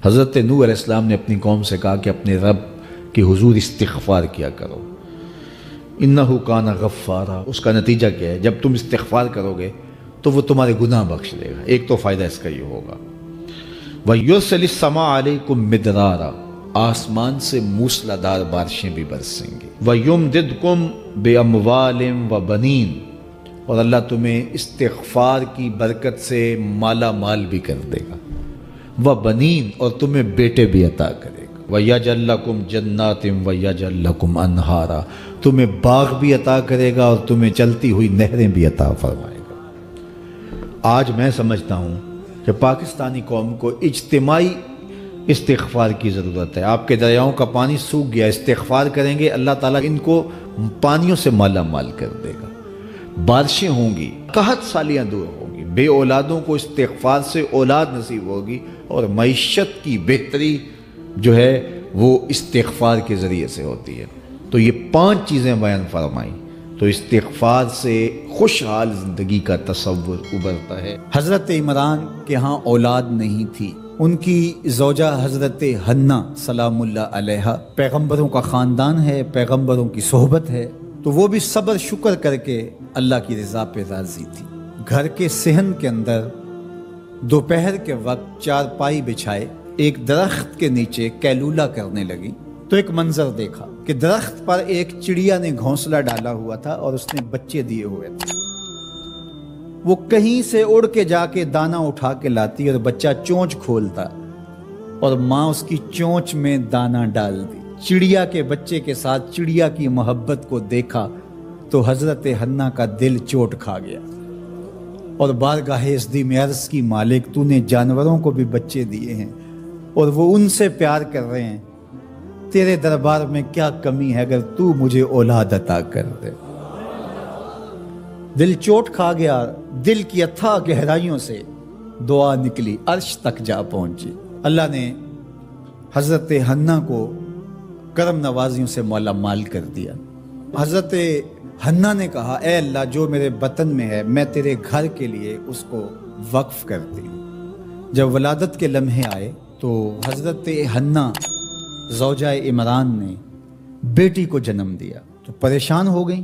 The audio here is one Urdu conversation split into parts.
حضرت نوح علیہ السلام نے اپنی قوم سے کہا کہ اپنے رب کے حضور استغفار کیا کرو، انہو کان غفارا۔ اس کا نتیجہ کیا ہے؟ جب تم استغفار کرو گے تو وہ تمہارے گناہ بخش دے گا۔ ایک تو فائدہ اس کا یہ ہوگا، وَيُرْسِلِ السَّمَاءَ عَلَيْكُمْ مِدْرَارًا، آسمان سے موسلادھار بارشیں بھی برسیں گی، وَيُمْدِدْكُمْ بِأَمْوَالٍ وَبَنِينَ، اور اللہ تمہیں استغفار کی برکت سے مالا مال بھی کر دے گا، وَبَنِينَ، اور تمہیں بیٹے بھی عطا کرے گا، وَيَجْعَلْ لَكُمْ جَنَّاتٍ وَيَجْعَلْ لَكُمْ أَنْهَارًا، تمہیں باغ بھی عطا کرے گا اور تمہیں چلتی ہوئی نہریں بھی عطا فرمائے گا۔ آج میں سمجھتا ہوں کہ پاکستانی قوم کو اجتماعی استغفار کی ضرورت ہے۔ آپ کے دریاؤں کا پانی سوکھ گیا، استغفار کریں گے اللہ تعالیٰ ان کو پانیوں سے مالا مال کر دے گا، بارشیں ہوں گی، قحط سالیاں دور ہوں گی، بے اولادوں کو استغفار سے اولاد نصیب ہوگی، اور معیشت کی بہتری جو ہے وہ استغفار کے ذریعے سے ہوتی ہے۔ تو یہ 5 چیزیں بیان فرمائیں تو استغفار سے خوشحال زندگی کا تصور ابھرتا ہے۔ حضرت عمران کے ہاں اولاد نہیں تھی، ان کی زوجہ حضرت حنہ سلام اللہ علیہا، پیغمبروں کا خاندان ہے، پیغمبروں کی صحبت ہے، تو وہ بھی صبر شکر کر کے اللہ کی رضا پہ راضی تھی۔ گھر کے صحن کے اندر دوپہر کے وقت چارپائی بچھائے ایک درخت کے نیچے قیلولہ کرنے لگی تو ایک منظر دیکھا کہ درخت پر ایک چڑیا نے گھونسلہ ڈالا ہوا تھا اور اس نے بچے دیے ہوئے تھے۔ وہ کہیں سے اڑ کے جا کے دانا اٹھا کے لاتی اور بچہ چونچ کھولتا اور ماں اس کی چونچ میں دانا ڈال دی۔ چڑیا کے بچے کے ساتھ چڑیا کی محبت کو دیکھا تو حضرت حنہ کا دل چوٹ کھا گیا اور بارگاہ عزدی میں عرض کی، مالک تو نے جانوروں کو بھی بچے دیے ہیں اور وہ ان سے پیار کر رہے ہیں، تیرے دربار میں کیا کمی ہے اگر تو مجھے اولاد عطا کر دے۔ دل چوٹ کھا گیا، دل کی اتھاہ گہرائیوں سے دعا نکلی، عرش تک جا پہنچی۔ اللہ نے حضرت حنہ کو کرم نوازیوں سے مالا مال کر دیا۔ حضرت حنہ نے کہا، اے اللہ جو میرے بطن میں ہے میں تیرے گھر کے لیے اس کو وقف کرتی ہوں۔ جب ولادت کے لمحے آئے تو حضرت حنہ زوجہ عمران نے بیٹی کو جنم دیا تو پریشان ہو گئیں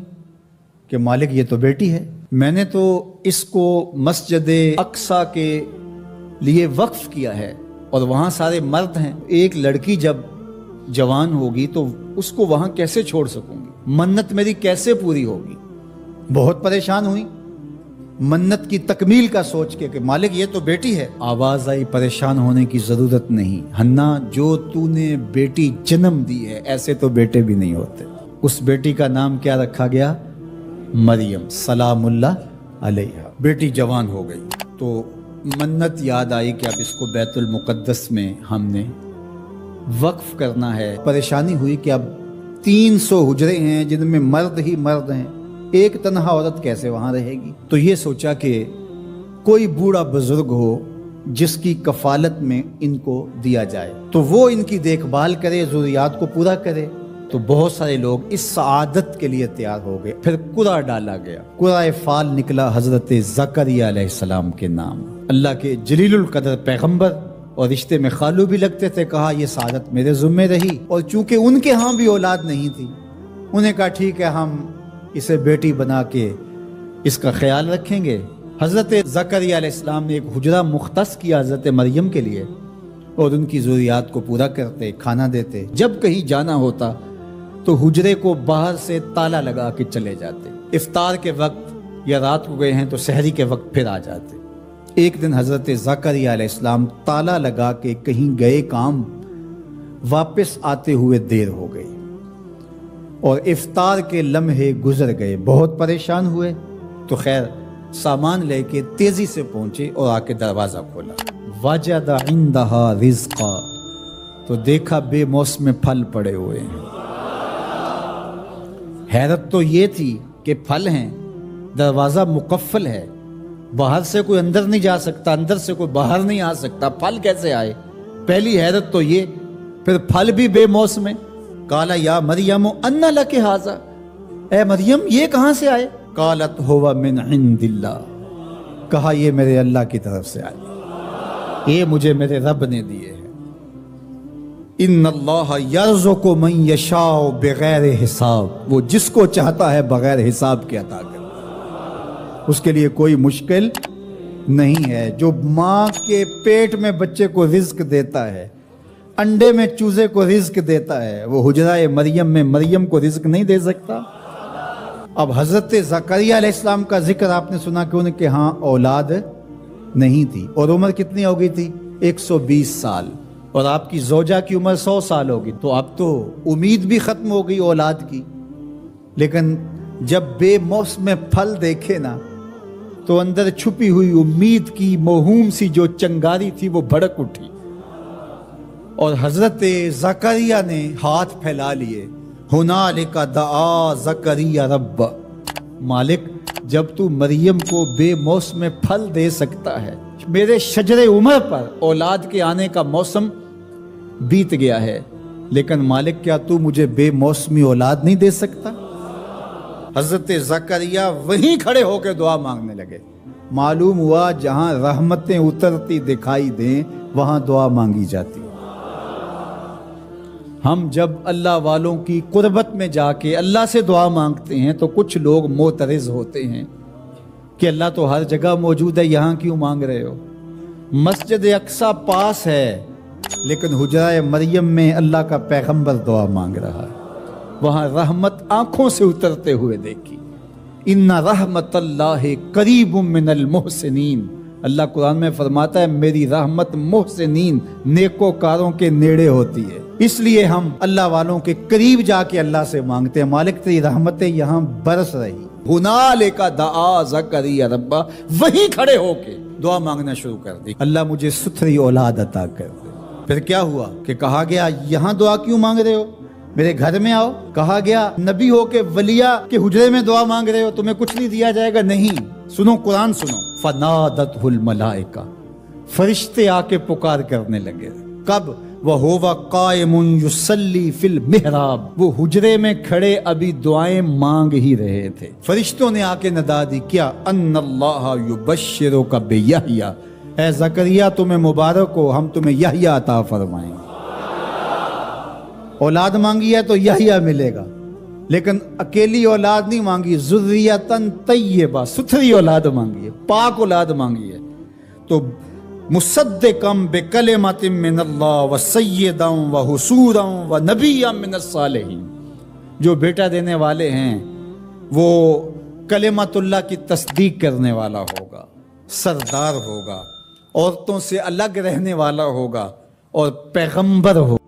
کہ مالک یہ تو بیٹی ہے، میں نے تو اس کو مسجد اقصیٰ کے لیے وقف کیا ہے اور وہاں سارے مرد ہیں، ایک لڑکی جب جوان ہوگی تو اس کو وہاں کیسے چھوڑ سکوں گی، منت میری کیسے پوری ہوگی۔ بہت پریشان ہوئی منت کی تکمیل کا سوچ کے کہ مالک یہ تو بیٹی ہے۔ آواز آئی، پریشان ہونے کی ضرورت نہیں حنہ، جو تو نے بیٹی جنم دی ہے ایسے تو بیٹے بھی نہیں ہوتے۔ اس بیٹی کا نام کیا رکھا گیا؟ مریم سلام اللہ علیہا۔ بیٹی جوان ہو گئی تو منت یاد آئی کہ اب اس کو بیت المقدس میں ہم نے وقف کرنا ہے۔ پریشانی ہوئی کہ اب 300 حجرے ہیں جن میں مرد ہی مرد ہیں، ایک تنہا عورت کیسے وہاں رہے گی؟ تو یہ سوچا کہ کوئی بوڑھا بزرگ ہو جس کی کفالت میں ان کو دیا جائے تو وہ ان کی دیکھ بھال کرے، ضروریات کو پورا کرے۔ تو بہت سارے لوگ اس سعادت کے لیے تیار ہو گئے۔ پھر قرعہ ڈالا گیا، قرعہ فال نکلا حضرت زکریا علیہ السلام کے نام۔ اللہ کے جلیل القدر پیغمبر اور رشتے میں خالو بھی لگتے تھے، کہا یہ سعادت میرے ذمہ رہی، اور چونکہ ان کے ہاں بھی اولاد نہیں تھی انہیں کہا ٹھیک ہے ہم اسے بیٹی بنا کے اس کا خیال رکھیں گے۔ حضرت زکریا علیہ السلام نے ایک حجرہ مختص کیا حضرت مریم کے لیے اور ان کی ضروریات کو پورا کرتے، کھانا دیتے۔ جب کہیں جانا ہوتا تو حجرے کو باہر سے تالا لگا کے چلے جاتے، افطار کے وقت یا رات کو گئے ہیں تو سحری کے وقت پھر آ جاتے۔ ایک دن حضرت زکریا علیہ السلام تالا لگا کے کہیں گئے کام، واپس آتے ہوئے دیر ہو گئی اور افطار کے لمحے گزر گئے، بہت پریشان ہوئے تو خیر سامان لے کے تیزی سے پہنچے اور آ کے دروازہ کھولا، وجد عندہا رزقا، تو دیکھا بے موسم پھل پڑے ہوئے ہیں۔ حیرت تو یہ تھی کہ پھل ہیں، دروازہ مقفل ہے، باہر سے کوئی اندر نہیں جا سکتا، اندر سے کوئی باہر نہیں آ سکتا، پھل کیسے آئے؟ پہلی حیرت تو یہ، پھر پھل بھی بے موسم ہے۔ قالا یا مریم انا لک ھذا، اے مریم یہ کہاں سے آئے؟ قالت ہوا من عند اللہ، کہا یہ میرے اللہ کی طرف سے آئے، یہ مجھے میرے رب نے دیے ہیں۔ ان اللہ یرزق من یشاء بغیر حساب، وہ جس کو چاہتا ہے بغیر حساب کے عطا کرتا ہے، اس کے لیے کوئی مشکل نہیں ہے۔ جو ماں کے پیٹ میں بچے کو رزق دیتا ہے، انڈے میں چوزے کو رزق دیتا ہے، وہ حجرہ مریم میں مریم کو رزق نہیں دے سکتا؟ اب حضرت زکریا علیہ السلام کا ذکر آپ نے سنا کہ ان کے ہاں اولاد نہیں تھی، اور عمر کتنی ہو گئی تھی؟ 120 سال، اور آپ کی زوجہ کی عمر 100 سال ہوگی، تو اب تو امید بھی ختم ہو گئی اولاد کی۔ لیکن جب بے موسم پھل دیکھے نا تو اندر چھپی ہوئی امید کی موہوم سی جو چنگاری تھی وہ بھڑک اٹھی، اور حضرت زکریا نے ہاتھ پھیلا لیے۔ ہنالک دعا زکریا رب، مالک جب تو مریم کو بے موسم پھل دے سکتا ہے، میرے شجر عمر پر اولاد کے آنے کا موسم بیت گیا ہے، لیکن مالک کیا تو مجھے بے موسمی اولاد نہیں دے سکتا؟ حضرت زکریا وہیں کھڑے ہو کے دعا مانگنے لگے۔ معلوم ہوا جہاں رحمتیں اترتی دکھائی دیں وہاں دعا مانگی جاتی۔ ہم جب اللہ والوں کی قربت میں جا کے اللہ سے دعا مانگتے ہیں تو کچھ لوگ معترض ہوتے ہیں کہ اللہ تو ہر جگہ موجود ہے، یہاں کیوں مانگ رہے ہو؟ مسجد اقصی پاس ہے، لیکن حجرہ مریم میں اللہ کا پیغمبر دعا مانگ رہا ہے، وہاں رحمت آنکھوں سے اترتے ہوئے دیکھی۔ ان رحمت اللہ قریب من المحسنین، اللہ قرآن میں فرماتا ہے میری رحمت محسنین نیکوکاروں کے نیڑے ہوتی ہے، اس لیے ہم اللہ والوں کے قریب جا کے اللہ سے مانگتے ہیں، مالک تیری رحمتیں یہاں برس رہی۔ ہنالک دعا زکریا ربا، وہیں کھڑے ہو کے دعا مانگنا شروع کر دی، اللہ مجھے ستھری اولاد عطا کر دے۔ پھر کیا ہوا کہ کہا گیا یہاں دعا کیوں مانگ رہے ہو، میرے گھر میں آؤ۔ کہا گیا نبی ہو کے ولیہ کے حجرے میں دعا مانگ رہے ہو، تمہیں کچھ نہیں دیا جائے گا؟ نہیں، سنو قرآن سنو۔ فنادتہ الملائکہ، فرشتے آ کے پکار کرنے لگے۔ کب؟ وَهُوَ قَائِمٌ يُصَلِّي فِي الْمِحْرَابِ، وہ حجرے میں کھڑے ابھی دعائیں مانگ ہی رہے تھے، فرشتوں نے آ کے ندا دی کیا؟ ان اللہ یبشرک بیحییٰ، اے زکریا تمہیں مبارک ہو، ہم تمہیں یحییٰ عطا فرمائیں گے۔ اولاد مانگی ہے تو یحییٰ ملے گا، لیکن اکیلی اولاد نہیں مانگی، ذریۃً طیبہ، ستھری اولاد مانگی ہے، پاک اولاد مانگی ہے۔ تو مصدقاً بکلمۃ من اللہ وسیداً وحصوراً ونبیاً من الصالحین، جو بیٹا دینے والے ہیں وہ کلمت اللہ کی تصدیق کرنے والا ہوگا، سردار ہوگا، عورتوں سے الگ رہنے والا ہوگا، اور پیغمبر ہوگا۔